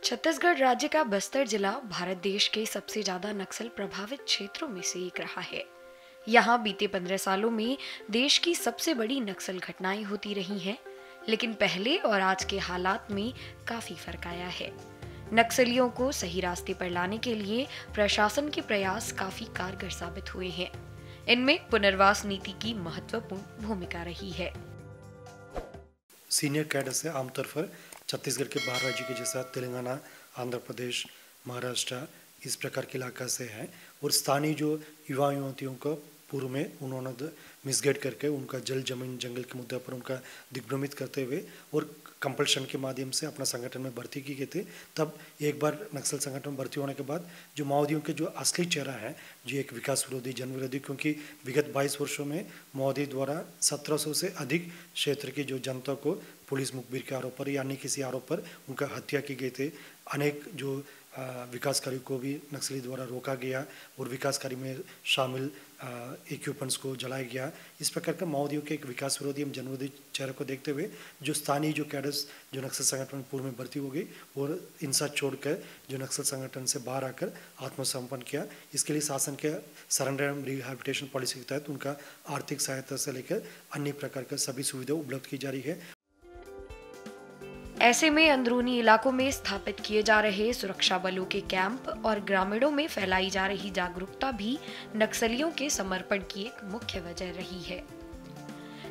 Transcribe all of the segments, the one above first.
छत्तीसगढ़ राज्य का बस्तर जिला भारत देश के सबसे ज्यादा नक्सल प्रभावित क्षेत्रों में से एक रहा है। यहाँ बीते 15 सालों में देश की सबसे बड़ी नक्सल घटनाएं होती रही हैं, लेकिन पहले और आज के हालात में काफी फर्क आया है। नक्सलियों को सही रास्ते पर लाने के लिए प्रशासन के प्रयास काफी कारगर साबित हुए हैं। इनमें पुनर्वास नीति की महत्वपूर्ण भूमिका रही है। सीनियर कैडर से आमतौर पर छत्तीसगढ़ के बाहर राज्य के जैसा तेलंगाना, आंध्र प्रदेश, महाराष्ट्र इस प्रकार के इलाका से है और स्थानीय जो युवा युवतियों को पूर्व में उन्होंने मिसगाइड करके उनका जल जमीन जंगल के मुद्दे पर उनका दिग्भ्रमित करते हुए और कंपल्शन के माध्यम से अपना संगठन में भर्ती की गई थी। तब एक बार नक्सल संगठन में भर्ती होने के बाद जो माओवादियों के जो असली चेहरा है, जो एक विकास विरोधी जन विरोधी, क्योंकि विगत 22 वर्षों में माओवादी द्वारा 1700 से अधिक क्षेत्र की जो जनता को पुलिस मुखबिर के आरोप पर या अन्य किसी आरोप पर उनका हत्या की गई थी। अनेक जो विकास कार्यों को भी नक्सली द्वारा रोका गया और विकास कार्य में शामिल इक्विपमेंट्स को जलाया गया। इस प्रकार का माओवादियों के एक विकास विरोधी एवं जनविरोधी चेहरे को देखते हुए जो स्थानीय जो कैडर्स जो नक्सल संगठन में पूर्व में भर्ती हो गई और इंसा छोड़कर जो नक्सल संगठन से बाहर आकर आत्मसमर्पण किया। इसके लिए शासन के सरेंडर एवं रिहैबिलिटेशन पॉलिसी के तहत उनका आर्थिक सहायता से लेकर अन्य प्रकार का सभी सुविधा उपलब्ध की जा रही है। ऐसे में अंदरूनी इलाकों में स्थापित किए जा रहे सुरक्षा बलों के कैंप और ग्रामीणों में फैलाई जा रही जागरूकता भी नक्सलियों के समर्पण की एक मुख्य वजह रही है।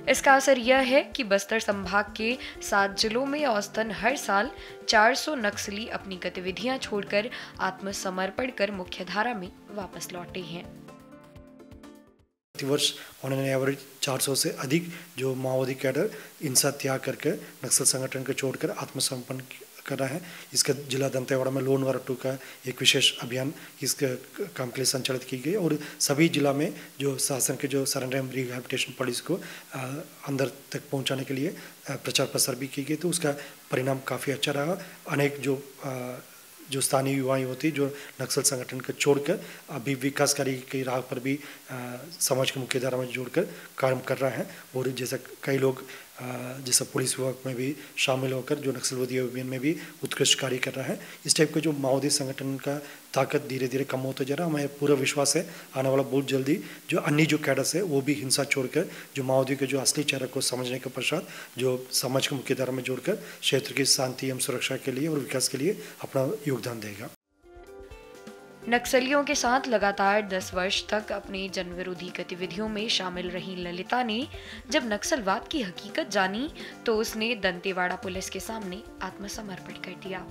इसका असर यह है कि बस्तर संभाग के 7 जिलों में औसतन हर साल 400 नक्सली अपनी गतिविधियां छोड़कर आत्मसमर्पण कर मुख्यधारा में वापस लौटे हैं। वर्ष उन्होंने एवरेज 400 से अधिक जो माओवादी कैडर इंसा त्याग करके नक्सल संगठन को छोड़कर आत्मसमर्पण कर रहा है। इसका जिला दंतेवाड़ा में लोन वार 2 का एक विशेष अभियान इसके काम के लिए संचालित की गई और सभी जिला में जो शासन के जो सरेंडर एवं रिहैबिलिटेशन पॉलिसी को अंदर तक पहुंचाने के लिए प्रचार प्रसार भी की गई। तो उसका परिणाम काफ़ी अच्छा रहा। अनेक जो स्थानीय युवाएं होती जो नक्सल संगठन को छोड़कर अभी विकास कार्य की राह पर भी समाज की मुख्य धारा में जोड़कर काम कर रहा है और जैसा कई लोग जैसा पुलिस विभाग में भी शामिल होकर जो नक्सल विरोधी अभियान में भी उत्कृष्ट कार्य कर रहा है। इस टाइप का जो माओवादी संगठन का ताकत धीरे धीरे कम होता जा रहा है। हमें पूरा विश्वास है आने वाला बहुत जल्दी जो अन्य जो कैडर्स है वो भी हिंसा छोड़कर जो माओवादी के जो असली चेहरे को समझने के पश्चात जो समाज की मुख्य धारा में जोड़कर क्षेत्र की शांति एवं सुरक्षा के लिए और विकास के लिए अपना योगदान देगा। नक्सलियों के साथ लगातार 10 वर्ष तक अपने जन विरोधी गतिविधियों में शामिल रही ललिता ने जब नक्सलवाद की हकीकत जानी तो उसने दंतेवाड़ा पुलिस के सामने आत्मसमर्पण कर दिया।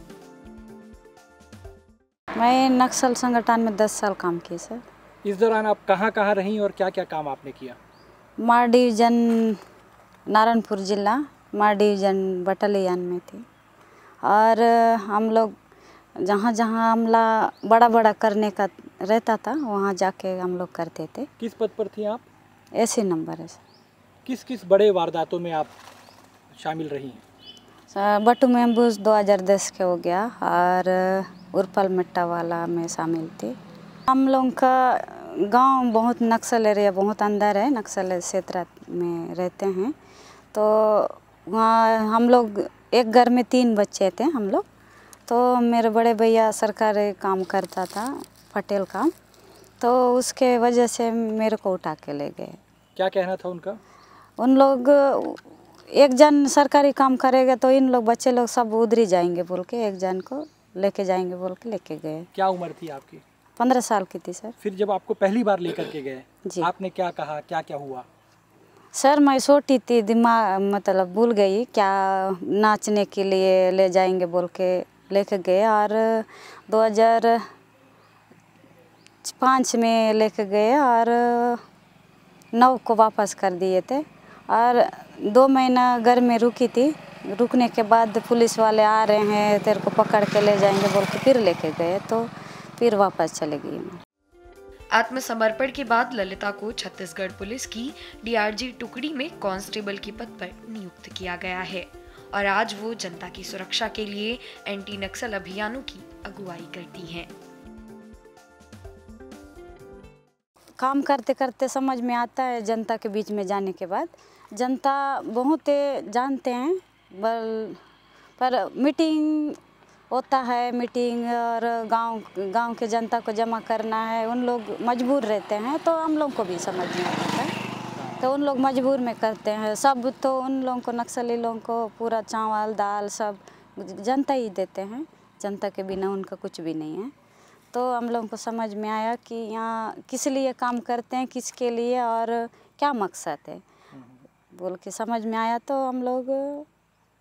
मैं नक्सल संगठन में 10 साल काम की सर। इस दौरान आप कहाँ रहीं और क्या क्या काम आपने किया? मार डिवीजन नारायणपुर जिला मार डिवीजन बटालियन में थी और हम लोग जहाँ जहाँ हमला बड़ा करने का रहता था वहाँ जाके हम लोग करते थे। किस पद पर थी आप? ऐसे नंबर है सर। किस बड़े वारदातों में आप शामिल रही हैं? बटू में एम्बुश 2010 के हो गया और उर्पल मिट्टा वाला में शामिल थी। हम लोग का गांव बहुत नक्सल एरिया बहुत अंदर है, नक्सल क्षेत्र में रहते हैं। तो वहाँ हम लोग एक घर में 3 बच्चे थे हम लोग। तो मेरे बड़े भैया सरकारी काम करता था, पटेल काम, तो उसके वजह से मेरे को उठा के ले गए। क्या कहना था उनका? उन लोग एक जन सरकारी काम करेगा तो इन लोग बच्चे लोग सब उधर ही जाएंगे बोल के एक जन को लेके जाएंगे बोल के लेके गए। क्या उम्र थी आपकी? 15 साल की थी सर। फिर जब आपको पहली बार लेकर के गए जी, आपने क्या कहा, क्या क्या हुआ? सर मैं छोटी थी, दिमाग मतलब भूल गई, क्या नाचने के लिए ले जाएंगे बोल के लेके गए और 2005 में लेके गए और 9 को वापस कर दिए थे और 2 महीना घर में रुकी थी। रुकने के बाद पुलिस वाले आ रहे हैं तेरे को पकड़ के ले जाएंगे बोल के फिर लेके गए तो फिर वापस चले गई मैं। आत्मसमर्पण के बाद ललिता को छत्तीसगढ़ पुलिस की डीआरजी टुकड़ी में कांस्टेबल के पद पर नियुक्त किया गया है और आज वो जनता की सुरक्षा के लिए एंटी नक्सल अभियानों की अगुवाई करती हैं। काम करते करते समझ में आता है जनता के बीच में जाने के बाद जनता बहुत जानते हैं पर मीटिंग होता है मीटिंग और गांव के जनता को जमा करना है, उन लोग मजबूर रहते हैं तो हम लोग को भी समझ में आता है, तो उन लोग मजबूर में करते हैं सब। तो उन लोगों को, नक्सली लोगों को पूरा चावल दाल सब जनता ही देते हैं, जनता के बिना उनका कुछ भी नहीं है। तो हम लोगों को समझ में आया कि यहाँ किस लिए काम करते हैं, किसके लिए और क्या मकसद है बोल के समझ में आया, तो हम लोग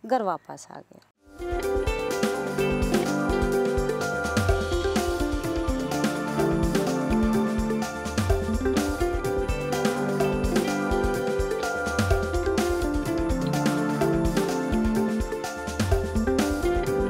घर वापस आ गए।